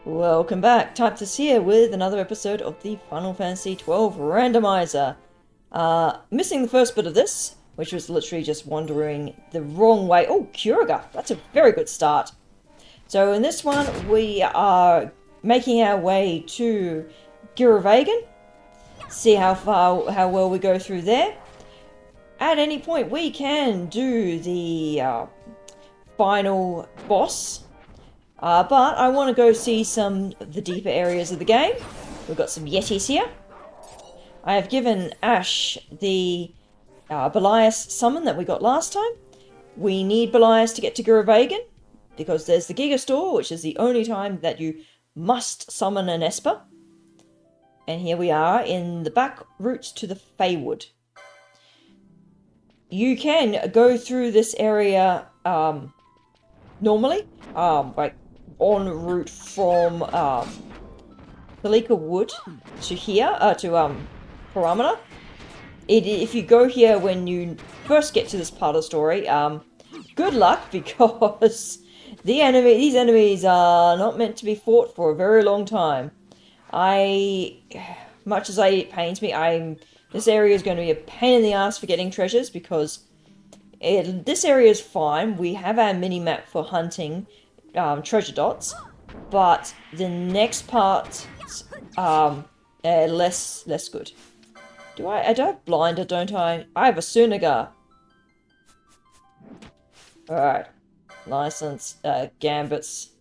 Welcome back, Typtus here with another episode of the Final Fantasy XII Randomizer. Missing the first bit of this, which was literally just wandering the wrong way. Oh, Giruvegan, that's a very good start. So in this one, we are making our way to Giruvegan. See how well we go through there. At any point, we can do the final boss. But I want to go see some of the deeper areas of the game. We've got some Yetis here. I have given Ash the Belias summon that we got last time. We need Belias to get to Giruvegan, because there's the Giga Store, which is the only time that you must summon an Esper. And here we are in the back route to the Feywood. You can go through this area normally, like en route from Kalika Wood to here, to Paramana. If you go here when you first get to this part of the story, good luck, because these enemies are not meant to be fought for a very long time. Much as it pains me, this area is going to be a pain in the ass for getting treasures, because this area is fine. We have our mini-map for hunting treasure dots, but the next part less good. Do I have blinder, don't I? I have a Sunagar. Alright. License, Gambits.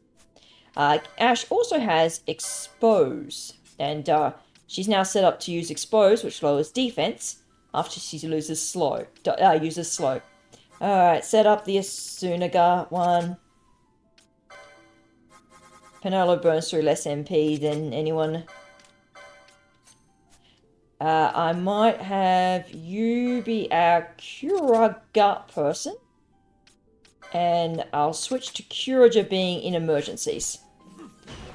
Ash also has Expose, and she's now set up to use Expose, which lowers defense after she uses slow. Alright, set up the Asunaga one. Penelo burns through less MP than anyone. I might have you be our Curaga person. And I'll switch to Curaja being in emergencies.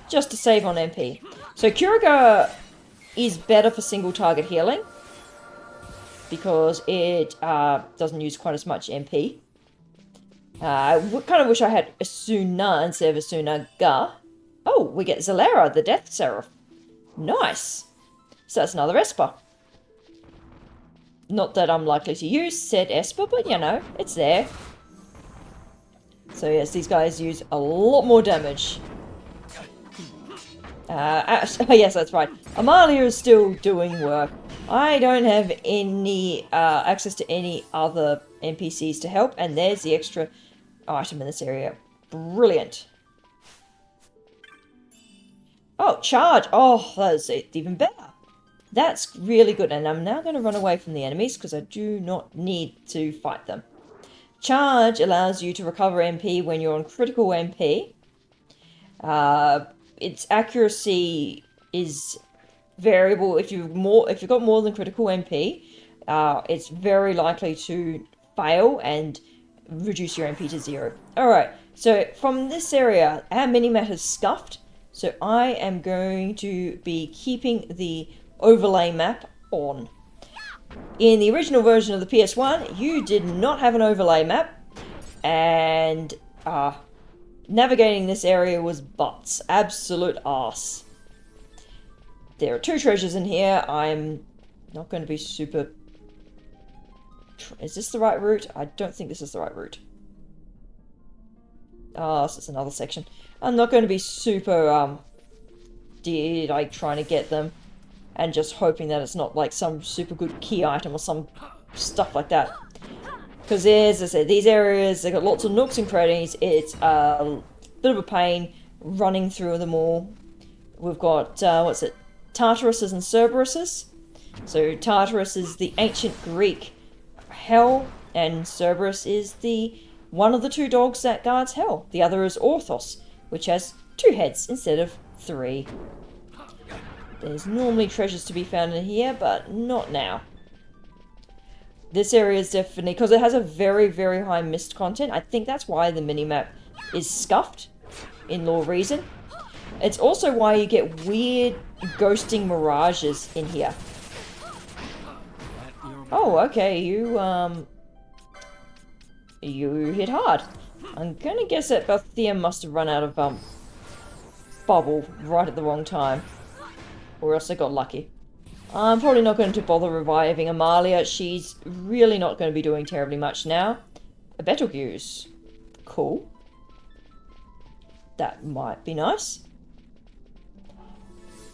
Just to save on MP. So Curaga is better for single target healing, because it doesn't use quite as much MP. I kind of wish I had Asuna instead of Asunaga. Oh, we get Zalera, the Death Seraph. Nice. So that's another Esper. Not that I'm likely to use said Esper, but you know, it's there. So yes, these guys use a lot more damage. Yes, that's right. Amalia is still doing work. I don't have any access to any other NPCs to help, and there's the extra item in this area. Brilliant. Oh, charge! Oh, that's even better. That's really good, and I'm now going to run away from the enemies, because I do not need to fight them. Charge allows you to recover MP when you're on critical MP. Its accuracy is variable. If you've got more than critical MP, it's very likely to fail and reduce your MP to 0. Alright, so from this area, our minimap is scuffed, so I am going to be keeping the overlay map on. In the original version of the PS1, you did not have an overlay map, and navigating this area was butts. Absolute arse. There are 2 treasures in here. I'm not going to be super... Is this the right route? I don't think this is the right route. Oh, this is another section. I'm not going to be super, like, trying to get them, and just hoping that it's not like some super good key item or some stuff like that. Because as I said, these areas, they've got lots of nooks and crannies. It's a bit of a pain running through them all. We've got, Tartaruses and Cerberuses. So Tartarus is the ancient Greek hell, and Cerberus is one of the 2 dogs that guards hell. The other is Orthos, which has 2 heads instead of 3. There's normally treasures to be found in here, but not now. This area is definitely, because it has a very, very high mist content, I think that's why the minimap is scuffed in Lore Reason. It's also why you get weird ghosting mirages in here. Oh, okay, you hit hard. I'm gonna guess that Balthier must have run out of bubble right at the wrong time. Or else I got lucky. I'm probably not going to bother reviving Amalia. She's really not going to be doing terribly much now. A Betelgeuse. Cool. That might be nice.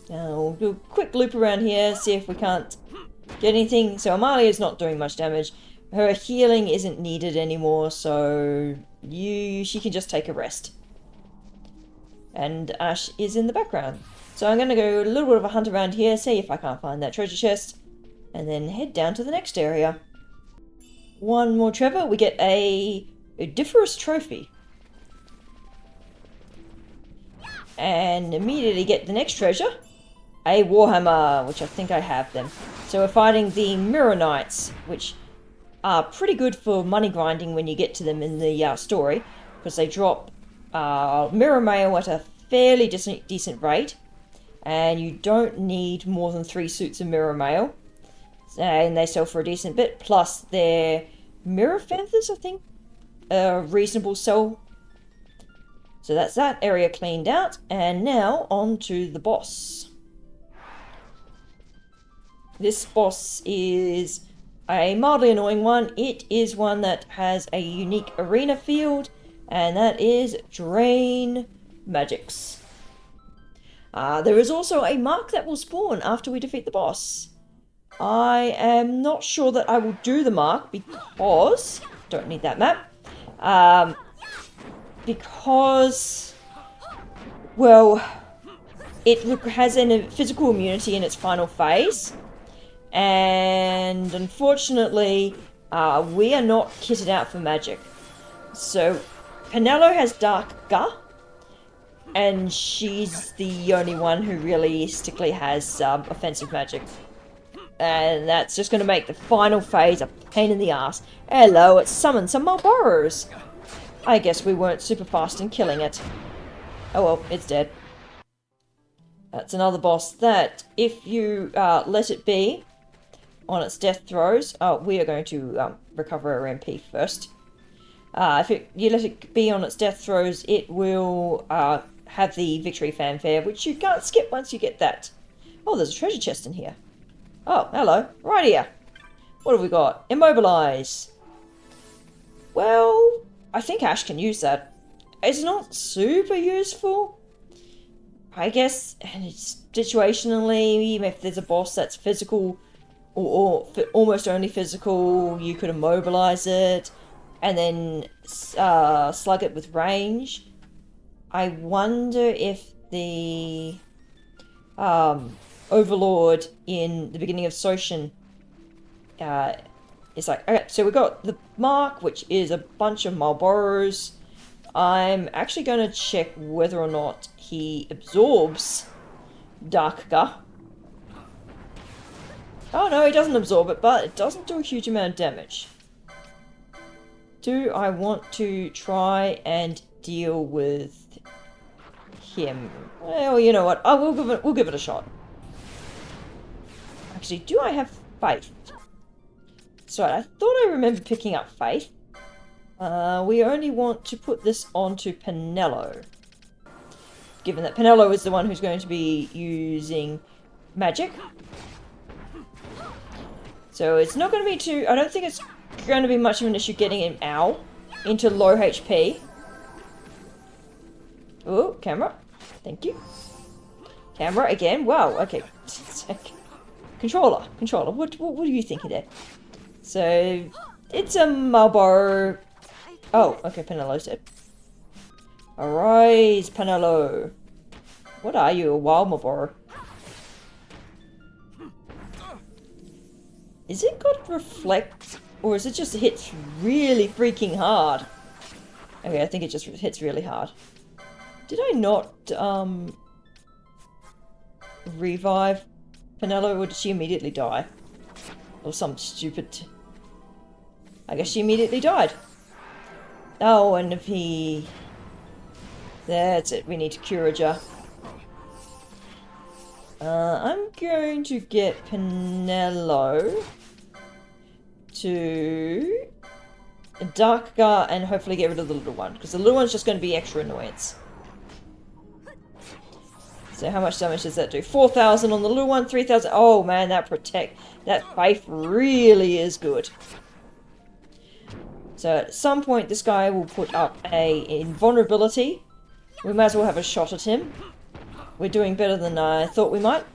Now we'll do a quick loop around here, see if we can't get anything. So Amalia's not doing much damage. Her healing isn't needed anymore, so she can just take a rest. And Ash is in the background. So I'm going to go a little bit of a hunt around here, see if I can't find that treasure chest, and then head down to the next area. One more Trevor, we get a Odiferous Trophy. And immediately get the next treasure, a Warhammer, which I think I have them. So we're fighting the Mirror Knights, which are pretty good for money grinding when you get to them in the story, because they drop mirror mail at a fairly decent rate, and you don't need more than 3 suits of mirror mail, and they sell for a decent bit, plus their mirror feathers, I think, a reasonable sell. So that's that area cleaned out, and now on to the boss. This boss is a mildly annoying one. It is one that has a unique arena field, and that is Drain Magics. There is also a mark that will spawn after we defeat the boss. I am not sure that I will do the mark because... don't need that map. Because... well, it has a physical immunity in its final phase. And unfortunately, we are not kitted out for magic. So, Penelo has Dark Gar, and she's the only one who realistically has offensive magic. And that's just going to make the final phase a pain in the ass. Hello, it's summoned some more borrowers. I guess we weren't super fast in killing it. Oh well, it's dead. That's another boss that, if you let it be on its death throes... oh, we are going to recover our MP first. If you let it be on its death throes, it will have the victory fanfare, which you can't skip once you get that. Oh, there's a treasure chest in here. Oh, hello. Right here. What have we got? Immobilize. Well, I think Ash can use that. It's not super useful. I guess, and it's situationally, if there's a boss that's physical, or almost only physical, you could immobilize it, and then slug it with range. I wonder if the Overlord in the beginning of Soshin is like... okay, so we got the mark, which is a bunch of Malboros. I'm actually going to check whether or not he absorbs Dark Gar. Oh no, he doesn't absorb it, but it doesn't do a huge amount of damage. Do I want to try and deal with him? Well, you know what? We'll give it a shot. Actually, do I have faith? Sorry, I thought I remembered picking up faith. We only want to put this onto Penelo. Given that Penelo is the one who's going to be using magic. So it's not going to be too... I don't think it's going to be much of an issue getting him out into low HP. Oh, camera. Thank you. Camera again. Wow, okay. Controller. What are you thinking there? So, it's a Marlboro... oh, okay, Penelo's dead. Arise, Penelo. What are you, a wild Marlboro? Is it got reflect, or is it just hits really freaking hard? Okay, I think it just hits really hard. Did I not, revive Penelo, or did she immediately die? Or some stupid... I guess she immediately died. Oh, and if he... that's it, we need to Curager. I'm going to get Penelo to Dark Gar and hopefully get rid of the little one, because the little one's just going to be extra annoyance. So how much damage does that do? 4,000 on the little one, 3,000. Oh man, that faith really is good. So at some point this guy will put up a invulnerability. We might as well have a shot at him. We're doing better than I thought we might.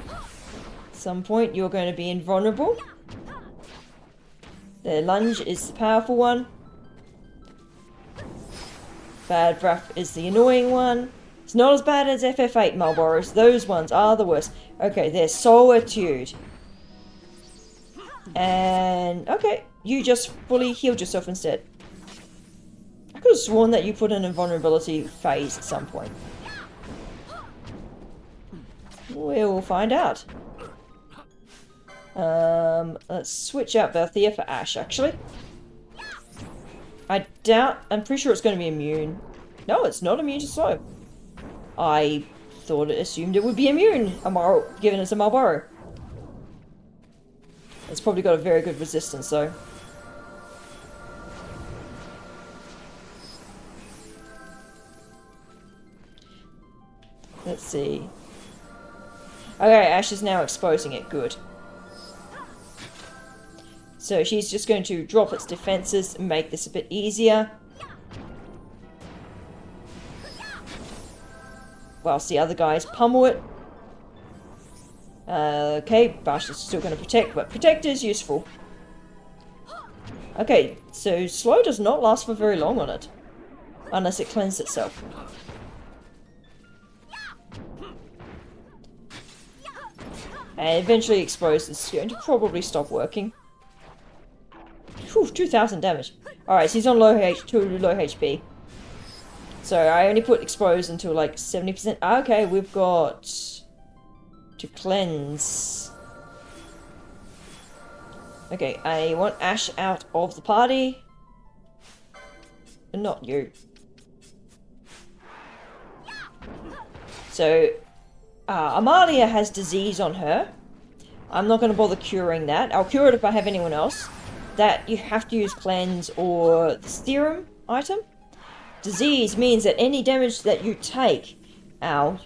At some point you're going to be invulnerable. The lunge is the powerful one. Bad breath is the annoying one. It's not as bad as FF8 Marlboros. Those ones are the worst. Okay, there's Solitude. And, okay, you just fully healed yourself instead. I could have sworn that you put in a vulnerability phase at some point. We'll find out. Let's switch out Berthia for Ash, actually. I'm pretty sure it's going to be immune. No, it's not immune to slow. I assumed it would be immune, given it's a Marlboro. It's probably got a very good resistance, though. Let's see. Okay, Ash is now exposing it. Good. So she's just going to drop its defenses and make this a bit easier. Whilst the other guys pummel it. Okay, Bash is still going to protect, but protect is useful. Okay, so slow does not last for very long on it. Unless it cleanses itself. And eventually exposed is going to probably stop working. Whew, 2,000 damage. Alright, so he's on low HP. So I only put exposed until like 70%. Okay, we've got to cleanse. Okay, I want Ash out of the party. Not you. So, Amalia has disease on her. I'm not going to bother curing that. I'll cure it if I have anyone else. That you have to use cleanse or the serum item. Disease means that any damage that you take,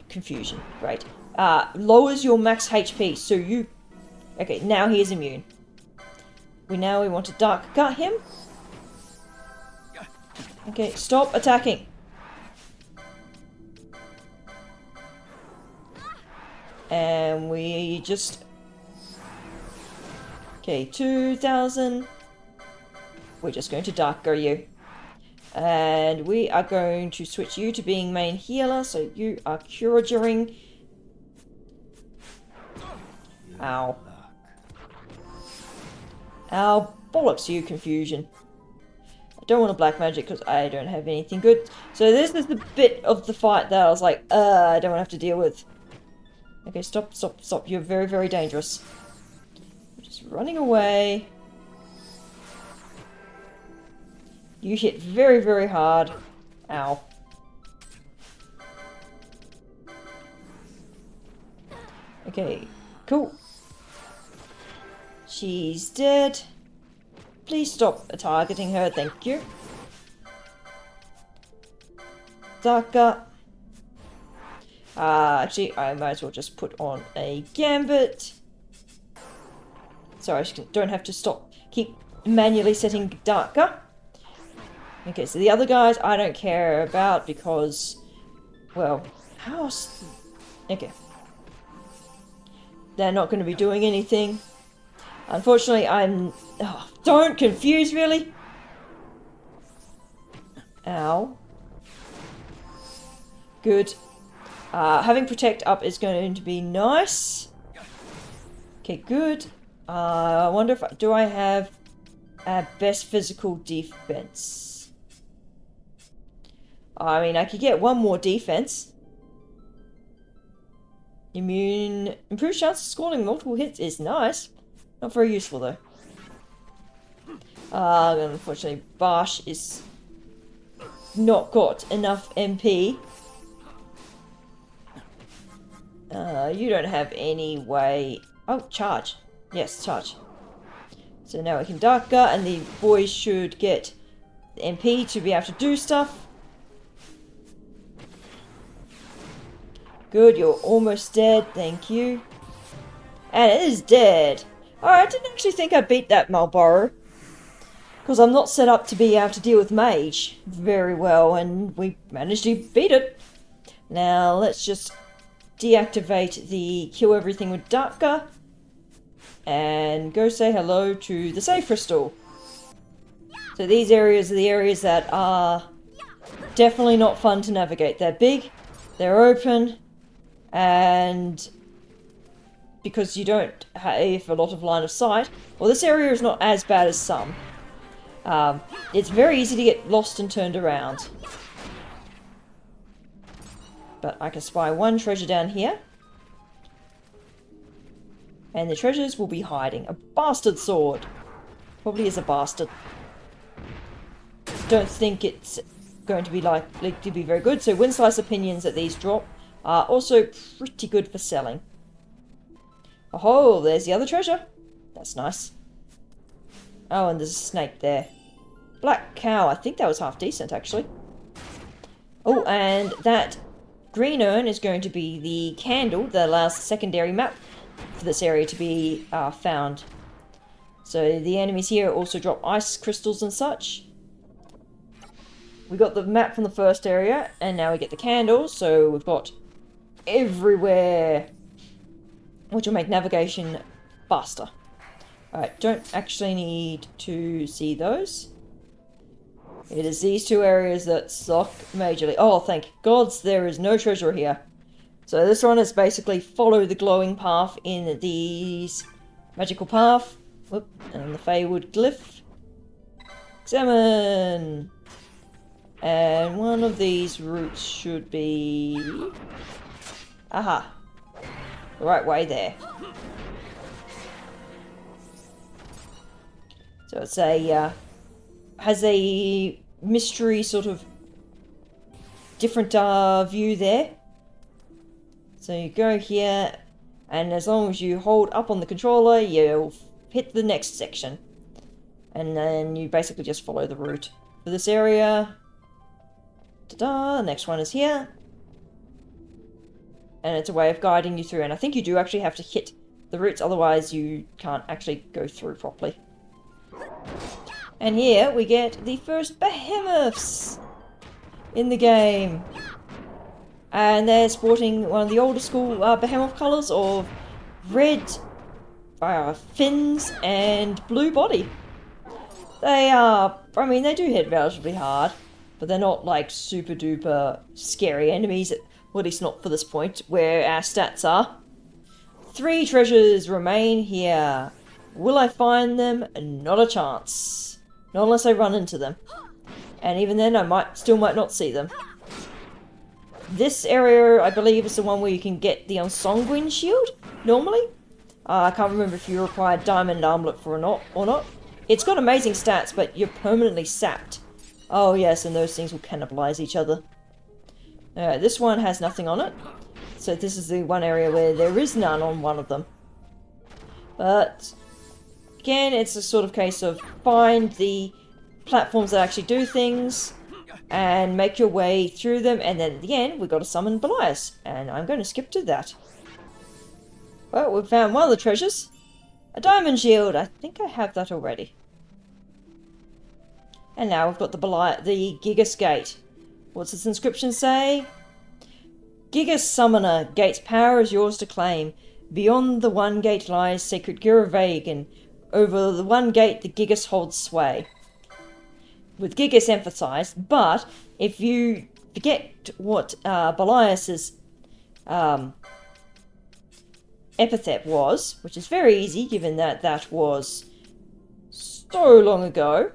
confusion, great, lowers your max HP. So you, okay, now he is immune. We want to dark gut him. Okay, stop attacking. And we just, okay, 2,000. We're just going to darker you. And we are going to switch you to being main healer, so you are curating. Ow. Ow, bollocks you, confusion. I don't want to black magic because I don't have anything good. So this is the bit of the fight that I was like, I don't want to have to deal with. Okay, stop. You're very, very dangerous. Just running away. You hit very, very hard. Ow. Okay, cool. She's dead. Please stop targeting her, thank you. Darker. Actually, I might as well just put on a gambit. Sorry, I don't have to keep manually setting darker. Okay, so the other guys I don't care about because, well, okay. They're not going to be doing anything. Unfortunately, don't confuse, really. Ow. Good. Having protect up is going to be nice. Okay, good. I wonder if I have best physical defense. I mean, I could get one more defense. Improved chance of scoring multiple hits is nice. Not very useful though. Unfortunately, Bash is not got enough MP. You don't have any way. Oh, charge. Yes, charge. So now we can dark gut, and the boys should get the MP to be able to do stuff. Good, you're almost dead. Thank you. And it is dead. Alright, I didn't actually think I'd beat that Marlboro. Because I'm not set up to be able to deal with mage very well, and we managed to beat it. Now, let's just deactivate the kill everything with Darker, and go say hello to the save crystal. So these areas are the areas that are definitely not fun to navigate. They're big, they're open, and because you don't have a lot of line of sight, well, this area is not as bad as some. It's very easy to get lost and turned around. But I can spy one treasure down here. And the treasures will be hiding. A bastard sword. Probably is a bastard. Don't think it's going to be likely to be very good. So wind slice opinions that these drop are also pretty good for selling. Oh, there's the other treasure. That's nice. Oh, and there's a snake there. Black cow. I think that was half decent, actually. Oh, and that green urn is going to be the candle that allows the secondary map for this area to be found. So the enemies here also drop ice crystals and such. We got the map from the first area, and now we get the candles, so we've got everywhere, which will make navigation faster. Alright, don't actually need to see those. It is these two areas that suck majorly. Oh, thank gods there is no treasure here. So this one is basically follow the glowing path in these magical path. Whoop, and the Feywood glyph. Examine! And one of these routes should be... Aha! The right way there. So it's a, has a mystery sort of different view there. So you go here, and as long as you hold up on the controller, you'll hit the next section. And then you basically just follow the route for this area. Ta-da! The next one is here. And it's a way of guiding you through, and I think you do actually have to hit the routes, otherwise you can't actually go through properly. And here we get the first behemoths in the game. And they're sporting one of the older school behemoth colours of red fins and blue body. They are, I mean, they do hit relatively hard, but they're not like super duper scary enemies, well, at least not for this point, where our stats are. 3 treasures remain here. Will I find them? Not a chance. Not unless I run into them. And even then, I still might not see them. This area, I believe, is the one where you can get the Unsanguine shield, normally. I can't remember if you require Diamond Armlet for or not. It's got amazing stats, but you're permanently sapped. Oh yes, and those things will cannibalize each other. This one has nothing on it. So this is the one area where there is none on one of them. But again, it's a sort of case of find the platforms that actually do things and make your way through them, and then at the end we've got to summon Belias, and I'm going to skip to that. Well, we've found one of the treasures. A diamond shield. I think I have that already. And now we've got the Gigas Gate. What's this inscription say? Gigas Summoner, gate's power is yours to claim. Beyond the one gate lies sacred Giruvegan. Over the one gate the Gigas holds sway. With Gigas emphasized, but if you forget what Belias's epithet was, which is very easy given that that was so long ago,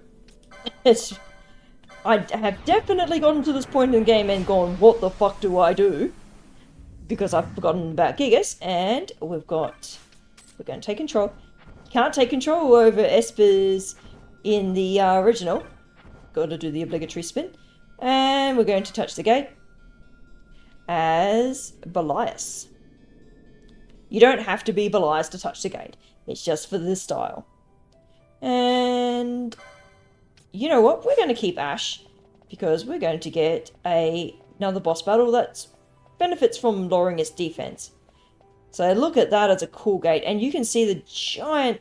I have definitely gotten to this point in the game and gone, what the fuck do I do? Because I've forgotten about Gigas, and we're going to take control. Can't take control over Espers in the original. Got to do the obligatory spin. And we're going to touch the gate as Belias. You don't have to be Belias to touch the gate. It's just for this style. And you know what? We're going to keep Ash because we're going to get another boss battle that's benefits from lowering its defense. So look at that as a cool gate, and you can see the giant,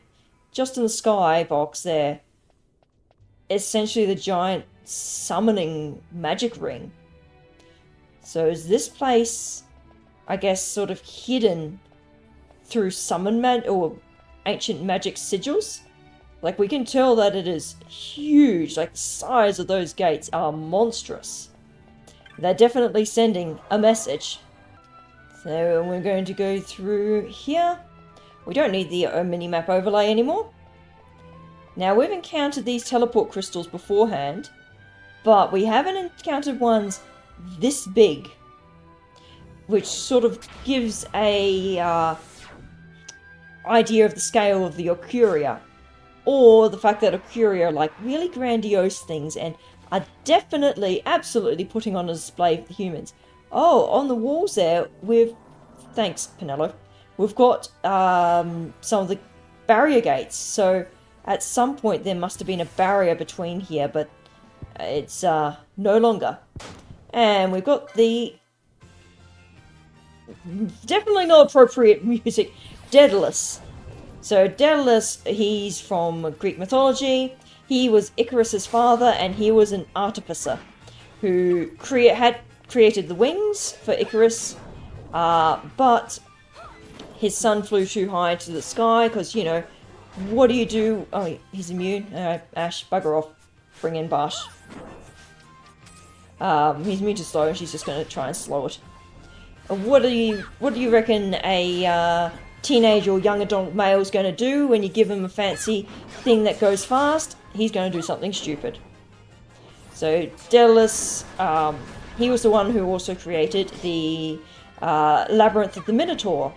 just in the sky box there, essentially the giant summoning magic ring. So is this place, I guess, sort of hidden through summon or ancient magic sigils? Like, we can tell that it is huge, like the size of those gates are monstrous. They're definitely sending a message. So we're going to go through here. We don't need the mini-map overlay anymore. Now, we've encountered these teleport crystals beforehand, but we haven't encountered ones this big, which sort of gives a idea of the scale of the Ocuria, or the fact that Ocuria are like really grandiose things and are definitely, absolutely putting on a display for the humans. Oh, on the walls there, thanks, Penelo, we've got some of the barrier gates. So at some point there must have been a barrier between here, but it's no longer. And we've got the definitely not appropriate music, Daedalus. So Daedalus, he's from Greek mythology. He was Icarus's father, and he was an artificer who had created the wings for Icarus, but his son flew too high to the sky because, you know, what do you do? Oh, he's immune. Alright, Ash, bugger off. Bring in Bash. He's immune to slow, and she's just going to try and slow it. What do you reckon a teenage or young adult male is going to do when you give him a fancy thing that goes fast? He's going to do something stupid. So Daedalus, he was the one who also created the Labyrinth of the Minotaur.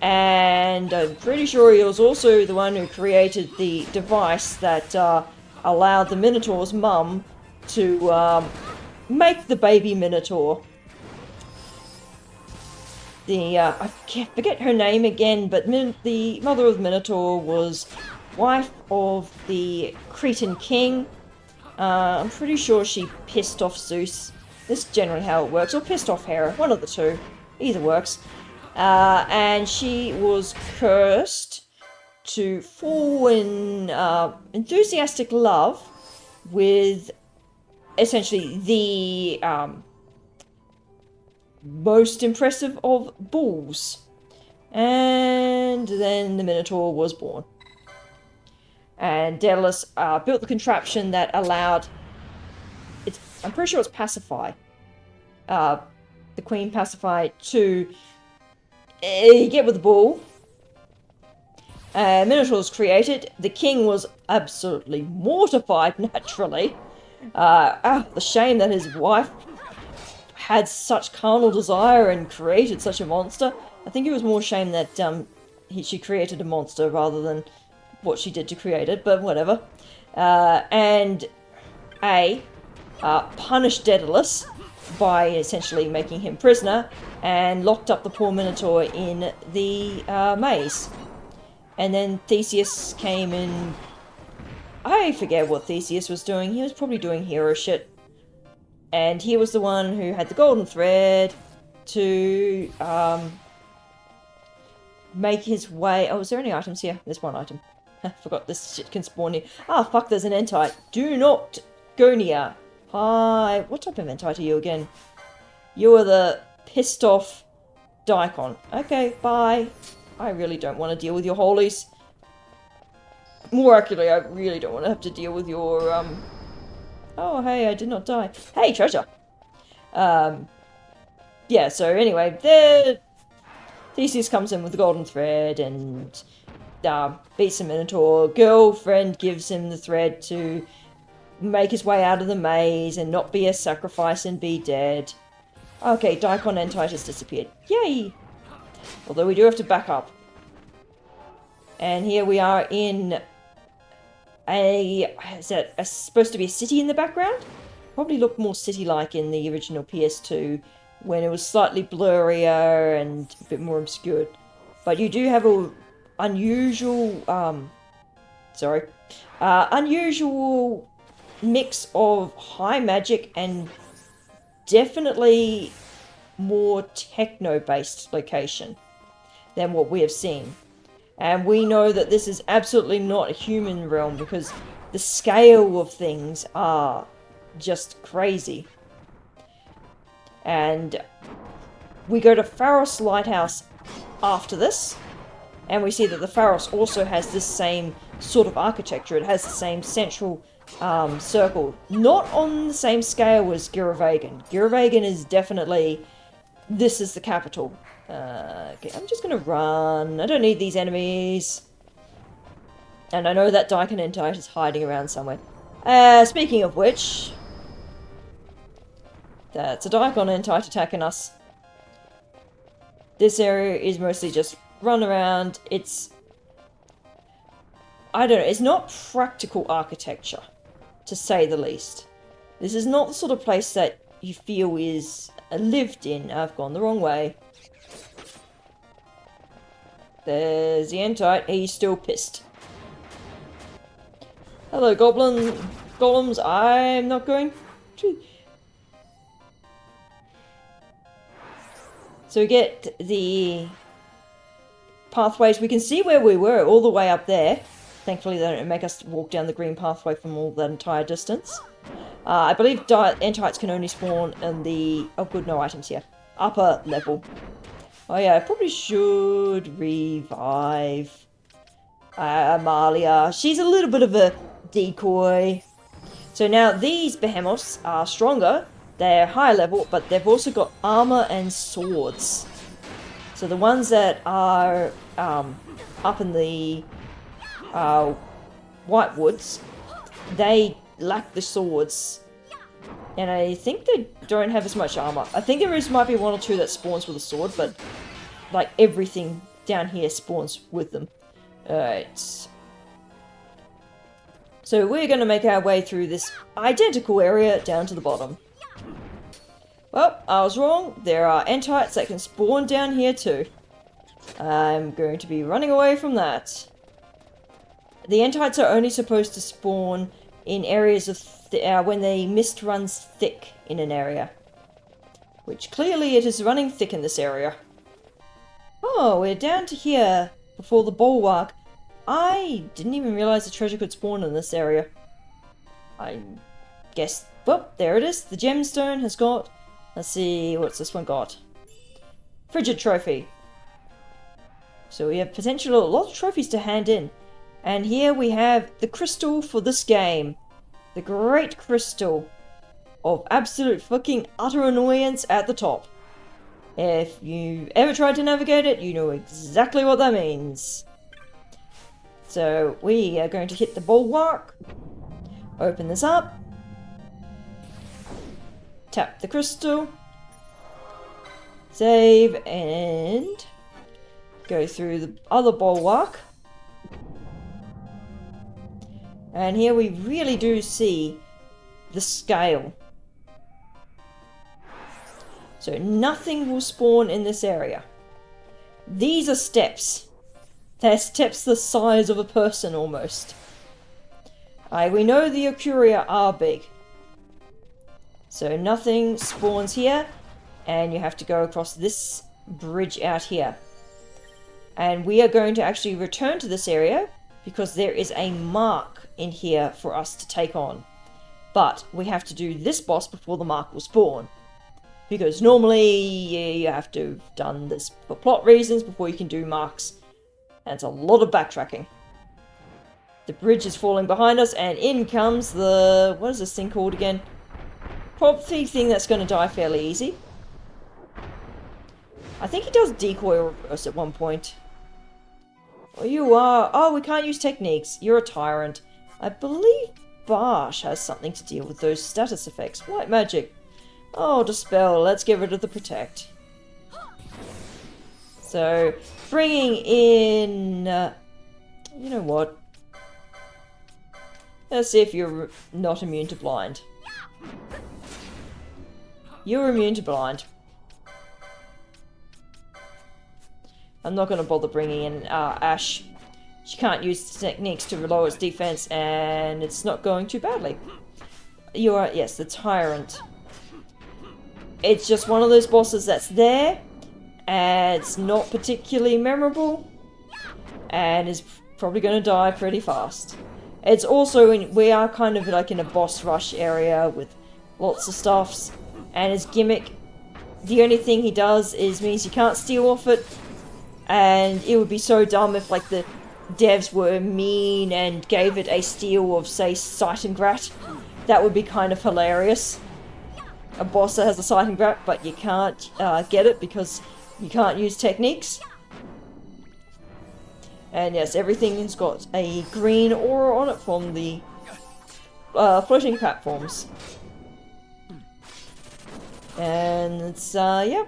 And I'm pretty sure he was also the one who created the device that allowed the Minotaur's mum to make the baby Minotaur. I forget her name again, but the mother of the Minotaur was wife of the Cretan king. I'm pretty sure she pissed off Zeus. This is generally how it works, or pissed off Hera, one of the two. Either works. And she was cursed to fall in enthusiastic love with essentially the most impressive of bulls. And then the Minotaur was born. And Daedalus built the contraption that allowed... I'm pretty sure it's Pacify. The Queen Pacify to get with the bull. Minotaur was created. The king was absolutely mortified, naturally. The shame that his wife had such carnal desire and created such a monster. I think it was more shame that she created a monster rather than what she did to create it, but whatever. And punished Daedalus by essentially making him prisoner and locked up the poor Minotaur in the maze. And then Theseus came in. I forget what Theseus was doing. He was probably doing hero shit. And he was the one who had the golden thread to make his way... Oh, is there any items here? There's one item. I forgot this shit can spawn here. Ah, fuck, there's an entite. Do not go near. Hi. What type of entite are you again? You are the pissed off Daikon. Okay, bye. I really don't want to deal with your holies. More accurately, I really don't want to have to deal with your, Oh, hey, I did not die. Hey, treasure! Yeah, so anyway, Theseus comes in with the golden thread and beats the Minotaur. Girlfriend gives him the thread to make his way out of the maze and not be a sacrifice and be dead. Okay, Daikon Entite has disappeared. Yay! Although we do have to back up. And here we are in is that supposed to be a city in the background? Probably looked more city-like in the original PS2 when it was slightly blurrier and a bit more obscured. But you do have a unusual, unusual mix of high magic and definitely more techno-based location than what we have seen. And we know that this is absolutely not a human realm because the scale of things are just crazy. And we go to Pharos Lighthouse after this, and we see that the Pharos also has this same sort of architecture. It has the same central circle. Not on the same scale as Giruvegan. Giruvegan is definitely... This is the capital. Okay, I'm just gonna run. I don't need these enemies. And I know that Dikonentite is hiding around somewhere. Speaking of which... That's a Dikonentite attacking us. This area is mostly just run around. It's... I don't know, it's not practical architecture, to say the least. This is not the sort of place that you feel is lived in. I've gone the wrong way. There's the Entite. He's still pissed. Hello, golems. I'm not going to... So we get the pathways. We can see where we were all the way up there. Thankfully, they don't make us walk down the green pathway from all that entire distance. I believe Entites can only spawn in the... Oh, good, no items here. Upper level. Oh yeah, I probably should revive Amalia. She's a little bit of a decoy. So now these behemoths are stronger. They're higher level, but they've also got armor and swords. So the ones that are up in the White Woods, they lack the swords. And I think they don't have as much armor. I think might be one or two that spawns with a sword, but like everything down here spawns with them. Alright. So we're going to make our way through this identical area down to the bottom. Well, I was wrong. There are Entites that can spawn down here too. I'm going to be running away from that. The Entites are only supposed to spawn in areas of when the mist runs thick in an area. Which clearly it is running thick in this area. Oh, we're down to here before the bulwark. I didn't even realize the treasure could spawn in this area. I guess... Well, there it is. The gemstone has got... Let's see, what's this one got? Frigid trophy. So we have potential, a lot of trophies to hand in. And here we have the crystal for this game. The great crystal of absolute fucking utter annoyance at the top. If you ever tried to navigate it, you know exactly what that means. So we are going to hit the bulwark. Open this up. Tap the crystal. Save and go through the other bulwark. And here we really do see the scale. So nothing will spawn in this area. These are steps. They're steps the size of a person almost. We know the Ocuria are big. So nothing spawns here. And you have to go across this bridge out here. And we are going to actually return to this area because there is a mark in here for us to take on. But we have to do this boss before the mark will spawn. Because normally you have to have done this for plot reasons before you can do marks. And it's a lot of backtracking. The bridge is falling behind us and in comes the... What is this thing called again? Probably thing that's going to die fairly easy. I think he does decoy reverse at one point. Oh, you are... Oh, we can't use techniques. You're a tyrant. I believe Barsh has something to deal with those status effects. White magic. Oh, dispel. Let's get rid of the protect. So, bringing in... you know what? Let's see if you're not immune to blind. You're immune to blind. I'm not going to bother bringing in Ash. She can't use techniques to lower its defense, and it's not going too badly. You are, yes, the tyrant. it's just one of those bosses that's there, and it's not particularly memorable, and is probably going to die pretty fast. It's also we are kind of like in a boss rush area with lots of stuffs, and his gimmick, the only thing he does means you can't steal off it, and it would be so dumb if like the devs were mean and gave it a steal of, say, Sight and Grat. That would be kind of hilarious. A boss that has a Sight and Grat, but you can't get it because you can't use techniques. And yes, everything has got a green aura on it from the floating platforms. And it's, yeah.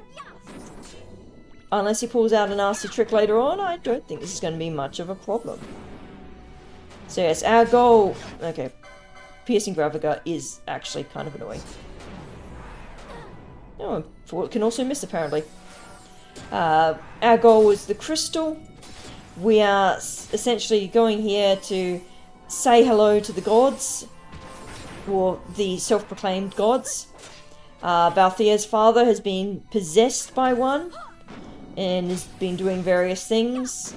Unless he pulls out a nasty trick later on, I don't think this is going to be much of a problem. So yes, our goal... Okay. Piercing Giruvegan is actually kind of annoying. Oh, it can also miss, apparently. Our goal was the crystal. We are essentially going here to say hello to the gods, or the self-proclaimed gods. Balthier's father has been possessed by one, and has been doing various things.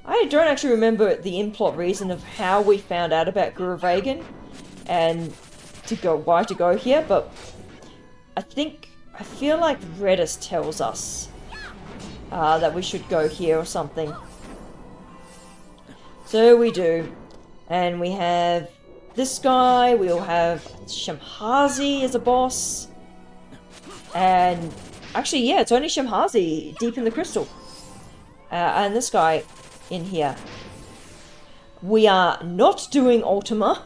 I don't actually remember the in-plot reason of how we found out about Giruvegan, and why to go here, but I feel like Redis tells us that we should go here or something. So we do. And we have this guy, we'll have Shamhazi as a boss. And actually, yeah, it's only Shamhazi deep in the crystal. And this guy in here. We are not doing Ultima.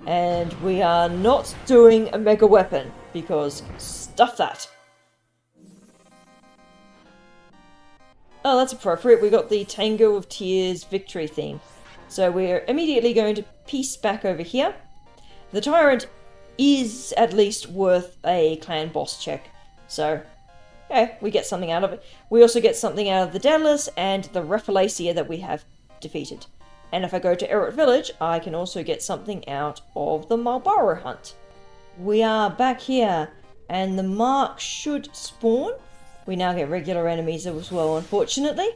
And we are not doing a Mega Weapon. Because stuff that. Oh, that's appropriate. We got the Tango of Tears victory theme. So we're immediately going to piece back over here. The Tyrant is at least worth a clan boss check. So, yeah, we get something out of it. We also get something out of the Daedalus and the Raffalacia that we have defeated. And if I go to Erot Village, I can also get something out of the Marlborough Hunt. We are back here, and the Mark should spawn. We now get regular enemies as well, unfortunately.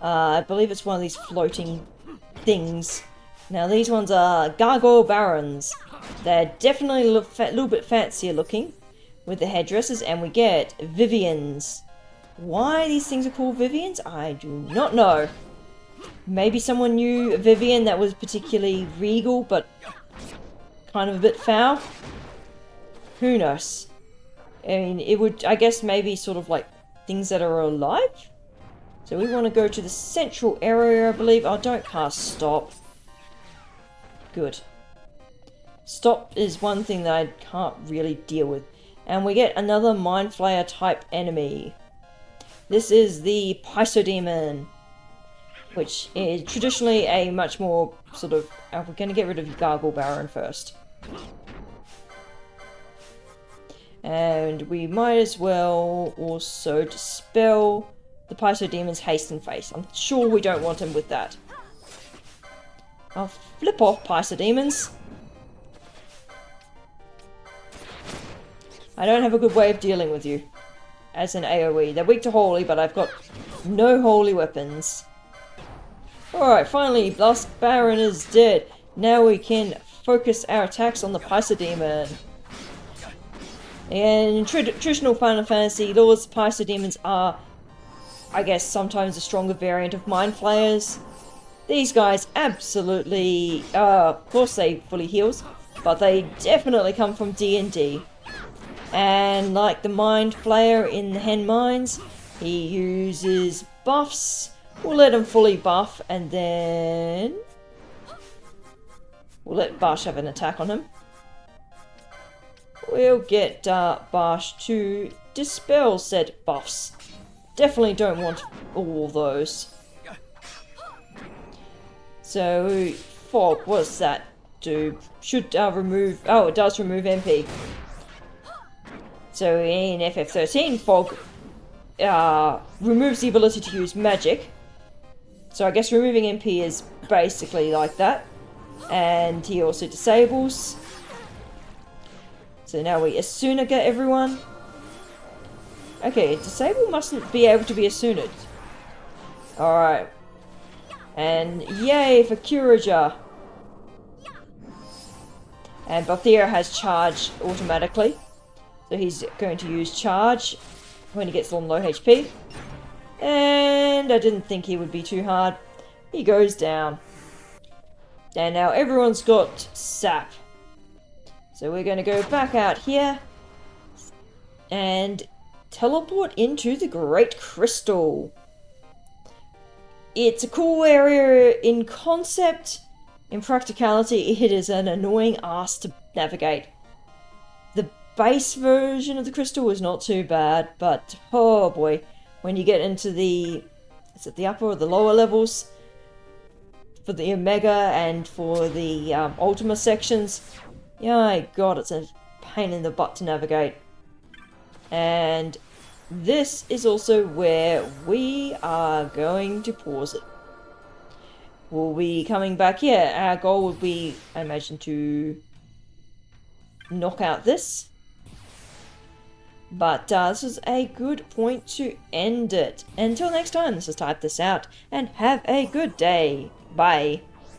I believe it's one of these floating things. Now, these ones are Gargoyle Barons. They're definitely a little bit fancier looking with the headdresses, and we get Vivians. Why these things are called Vivians, I do not know. Maybe someone knew a Vivian that was particularly regal, but kind of a bit foul. Who knows? I mean, it would, I guess, maybe sort of like things that are alive? So we want to go to the central area, I believe. Oh, don't cast Stop. Good. Stop is one thing that I can't really deal with. And we get another Mind Flayer type enemy. This is the Paisodemon, which is traditionally a much more sort of... we're going to get rid of Gargoyle Baron first. And we might as well also dispel the Paisodemons Haste and Face. I'm sure we don't want him with that. I'll flip off Paisodemons. I don't have a good way of dealing with you as an AoE. They're weak to holy, but I've got no holy weapons. Alright, finally, Last Baron is dead. Now we can focus our attacks on the Paisodemon. And in traditional Final Fantasy, Lords Paisodemons are, I guess, sometimes a stronger variant of Mind Flayers. These guys absolutely, of course they fully heals, but they definitely come from D&D. And like the Mind Flayer in the Hen Mines, he uses buffs. We'll let him fully buff, and then we'll let Bash have an attack on him. We'll get Bash to dispel said buffs. Definitely don't want all those. So, Fog, what does that do? Should remove... Oh, it does remove MP. So in FF13, Fog removes the ability to use magic. So I guess removing MP is basically like that. And he also disables. So now we Asuna get everyone. Okay, disable mustn't be able to be Asuned. Alright. And yay for Kiraja. And Balthier has charge automatically. So he's going to use charge when he gets on low HP. And I didn't think he would be too hard. He goes down. And now everyone's got sap. So we're going to go back out here. And teleport into the Great Crystal. It's a cool area in concept. In practicality, it is an annoying ass to navigate. The base version of the crystal is not too bad, but oh boy, when you get into the, is it the upper or the lower levels? For the Omega and for the Ultima sections, yeah, God, it's a pain in the butt to navigate. And this is also where we are going to pause it. We'll be coming back here. Our goal would be, I imagine, to knock out this. But this is a good point to end it. Until next time, this is Type This Out, and have a good day. Bye.